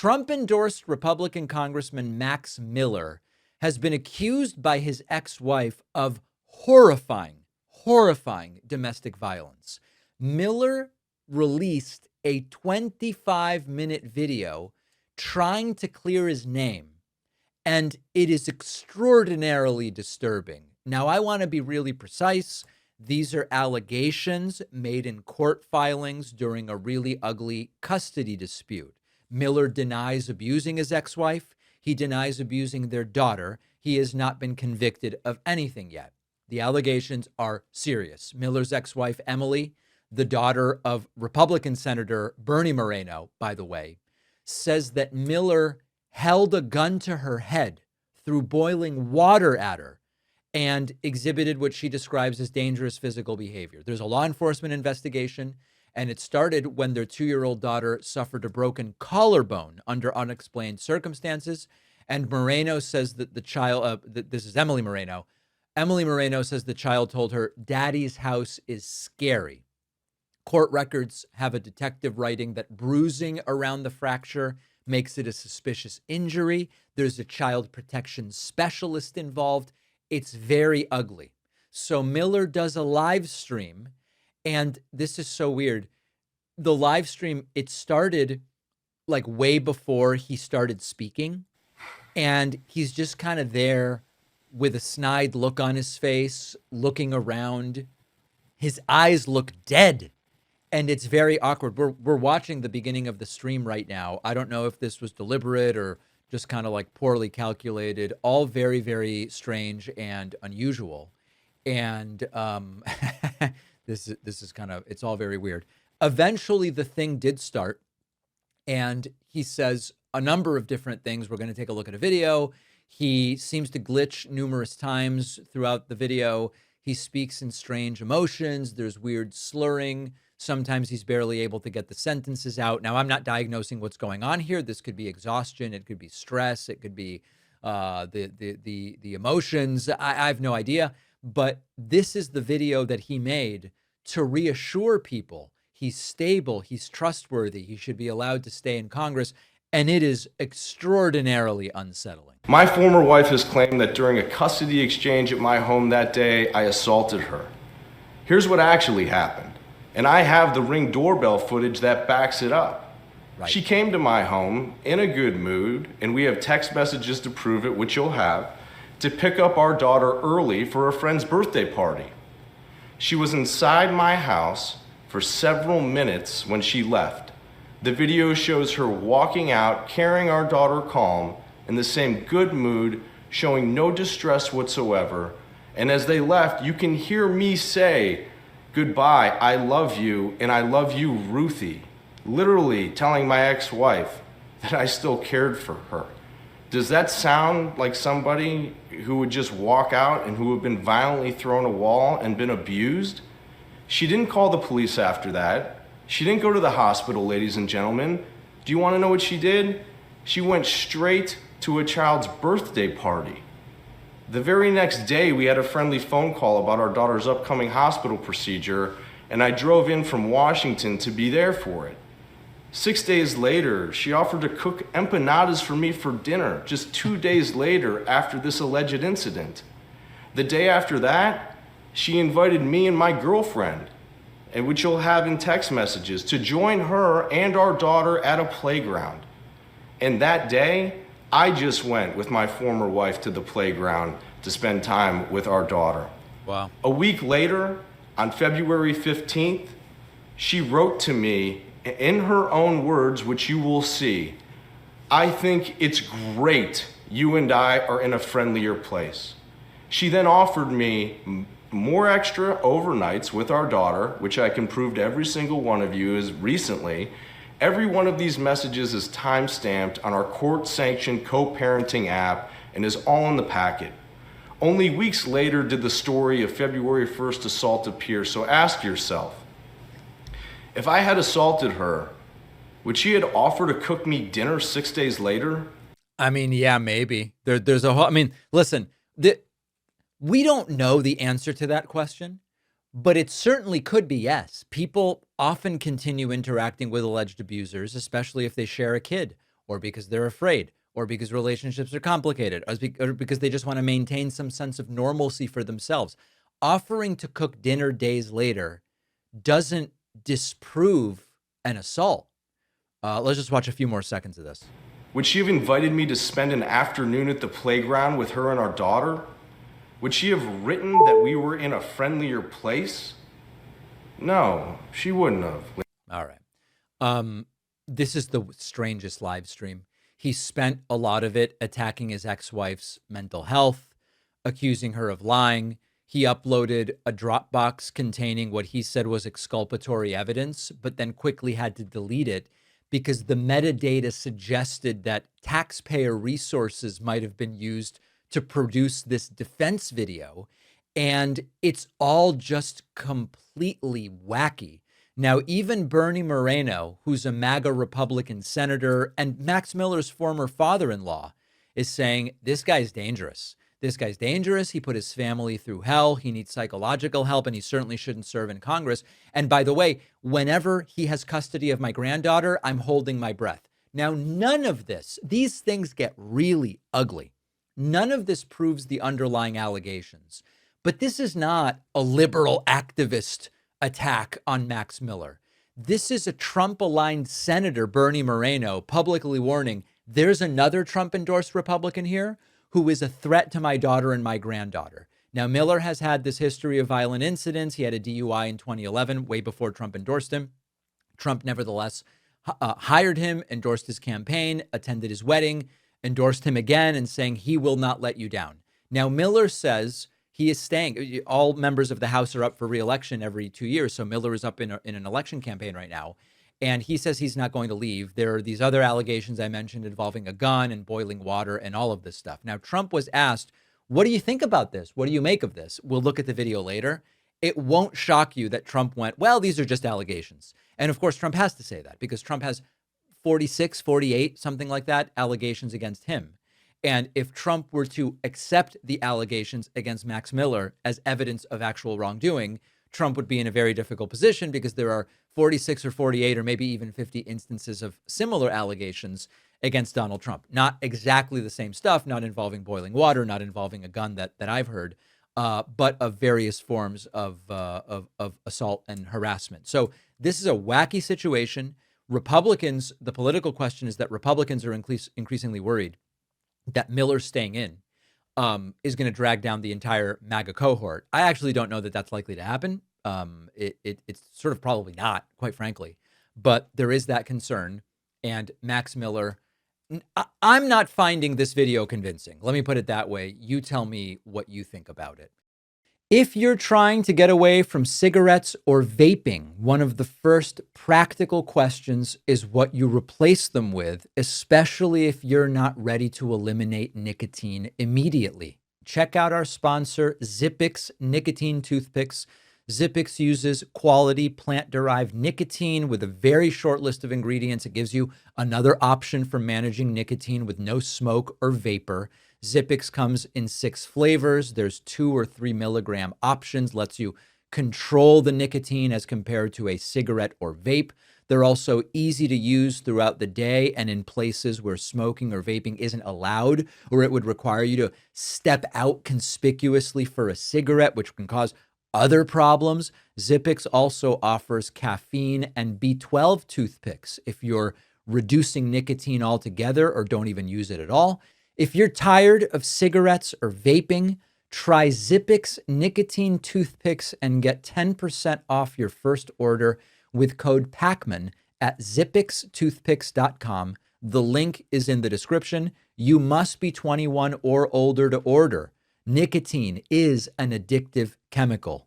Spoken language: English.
Trump-endorsed Republican Congressman Max Miller has been accused by his ex-wife of horrifying domestic violence. Miller released a 25-minute video trying to clear his name, and it is extraordinarily disturbing. Now, I want to be really precise. These are allegations made in court filings during a really ugly custody dispute. Miller denies abusing his ex-wife. He denies abusing their daughter. He has not been convicted of anything yet. The allegations are serious. Miller's ex-wife, Emily, the daughter of Republican Senator Bernie Moreno, by the way, says that Miller held a gun to her head, threw boiling water at her, and exhibited what she describes as dangerous physical behavior. There's a law enforcement investigation, and it started when their 2-year-old daughter suffered a broken collarbone under unexplained circumstances. And Moreno says that the child, this is Emily Moreno. Emily Moreno says the child told her, "Daddy's house is scary." Court records have a detective writing that bruising around the fracture makes it a suspicious injury. There's a child protection specialist involved. It's very ugly. So Miller does a live stream, and this is so weird. The live stream, it started like way before he started speaking, and he's just kind of there with a snide look on his face, looking around. His eyes look dead, and it's very awkward. We're watching the beginning of the stream right now. I don't know if this was deliberate or just kind of like poorly calculated, all very, very strange and unusual. And this is kind of, it's all very weird. Eventually the thing did start, and he says a number of different things. We're going to take a look at a video. He seems to glitch numerous times throughout the video. He speaks in strange emotions. There's weird slurring. Sometimes he's barely able to get the sentences out. Now, I'm not diagnosing what's going on here. This could be exhaustion. It could be stress. It could be the emotions. I have no idea. But this is the video that he made to reassure people he's stable, he's trustworthy, he should be allowed to stay in Congress. And it is extraordinarily unsettling. My former wife has claimed that during a custody exchange at my home that day, I assaulted her. Here's what actually happened. And I have the Ring doorbell footage that backs it up. Right. She came to my home in a good mood, and we have text messages to prove it, which you'll have, to pick up our daughter early for a friend's birthday party. She was inside my house for several minutes when she left. The video shows her walking out, carrying our daughter calm, in the same good mood, showing no distress whatsoever. And as they left, you can hear me say, "Goodbye, I love you, and I love you, Ruthie." Literally telling my ex-wife that I still cared for her. Does that sound like somebody who would just walk out and who had been violently thrown a wall and been abused? She didn't call the police after that. She didn't go to the hospital, ladies and gentlemen. Do you want to know what she did? She went straight to a child's birthday party. The very next day, we had a friendly phone call about our daughter's upcoming hospital procedure, and I drove in from Washington to be there for it. 6 days later, she offered to cook empanadas for me for dinner, just 2 days later after this alleged incident. The day after that, she invited me and my girlfriend, and which you'll have in text messages, to join her and our daughter at a playground. And that day, I just went with my former wife to the playground to spend time with our daughter. Wow. A week later, on February 15th, she wrote to me in her own words, which you will see, "I think it's great you and I are in a friendlier place." She then offered me more extra overnights with our daughter, which I can prove to every single one of you as recently. Every one of these messages is time-stamped on our court-sanctioned co-parenting app and is all in the packet. Only weeks later did the story of February 1st assault appear, so ask yourself, if I had assaulted her, would she have offered to cook me dinner 6 days later? I mean, yeah, maybe. There's a whole, I mean, listen, we don't know the answer to that question, but it certainly could be yes. People often continue interacting with alleged abusers, especially if they share a kid or because they're afraid, or because relationships are complicated, or because they just want to maintain some sense of normalcy for themselves. Offering to cook dinner days later doesn't disprove an assault. Let's just watch a few more seconds of this. Would she have invited me to spend an afternoon at the playground with her and our daughter? Would she have written that we were in a friendlier place? No, she wouldn't have. All right. This is the strangest live stream. He spent a lot of it attacking his ex-wife's mental health, accusing her of lying. He uploaded a Dropbox containing what he said was exculpatory evidence, but then quickly had to delete it because the metadata suggested that taxpayer resources might have been used to produce this defense video. And it's all just completely wacky. Now, even Bernie Moreno, who's a MAGA Republican senator and Max Miller's former father-in-law, is saying, this guy's dangerous. This guy's dangerous. He put his family through hell. He needs psychological help, and he certainly shouldn't serve in Congress. And by the way, whenever he has custody of my granddaughter, I'm holding my breath. Now, none of this, these things get really ugly. None of this proves the underlying allegations. But this is not a liberal activist attack on Max Miller. This is a Trump-aligned senator, Bernie Moreno, publicly warning, there's another Trump-endorsed Republican here who is a threat to my daughter and my granddaughter. Now, Miller has had this history of violent incidents. He had a DUI in 2011, way before Trump endorsed him. Trump nevertheless hired him, endorsed his campaign, attended his wedding, endorsed him again, and saying he will not let you down. Now, Miller says he is staying. All members of the House are up for re-election every 2 years. So Miller is up in an election campaign right now. And he says he's not going to leave. There are these other allegations I mentioned involving a gun and boiling water and all of this stuff. Now, Trump was asked, what do you think about this? What do you make of this? We'll look at the video later. It won't shock you that Trump went, well, these are just allegations. And of course, Trump has to say that because Trump has 46, 48, something like that, allegations against him. And if Trump were to accept the allegations against Max Miller as evidence of actual wrongdoing, Trump would be in a very difficult position because there are 46 or 48 or maybe even 50 instances of similar allegations against Donald Trump. Not exactly the same stuff, not involving boiling water, not involving a gun that I've heard, but of various forms of assault and harassment. So this is a wacky situation. Republicans, the political question is that Republicans are increasingly worried that Miller staying in is going to drag down the entire MAGA cohort. I actually don't know that that's likely to happen. It's sort of probably not, quite frankly, but there is that concern. And Max Miller, I'm not finding this video convincing. Let me put it that way. You tell me what you think about it. If you're trying to get away from cigarettes or vaping, one of the first practical questions is what you replace them with, especially if you're not ready to eliminate nicotine immediately. Check out our sponsor, Zippix Nicotine Toothpicks. Zippix uses quality plant-derived nicotine with a very short list of ingredients. It gives you another option for managing nicotine with no smoke or vapor. Zippix comes in 6 flavors. There's 2 or 3 milligram options, lets you control the nicotine as compared to a cigarette or vape. They're also easy to use throughout the day and in places where smoking or vaping isn't allowed, or it would require you to step out conspicuously for a cigarette, which can cause other problems. Zippix also offers caffeine and B12 toothpicks if you're reducing nicotine altogether or don't even use it at all. If you're tired of cigarettes or vaping, try Zippix Nicotine Toothpicks and get 10% off your first order with code Pakman at zippixtoothpicks.com. The link is in the description. You must be 21 or older to order. Nicotine is an addictive chemical.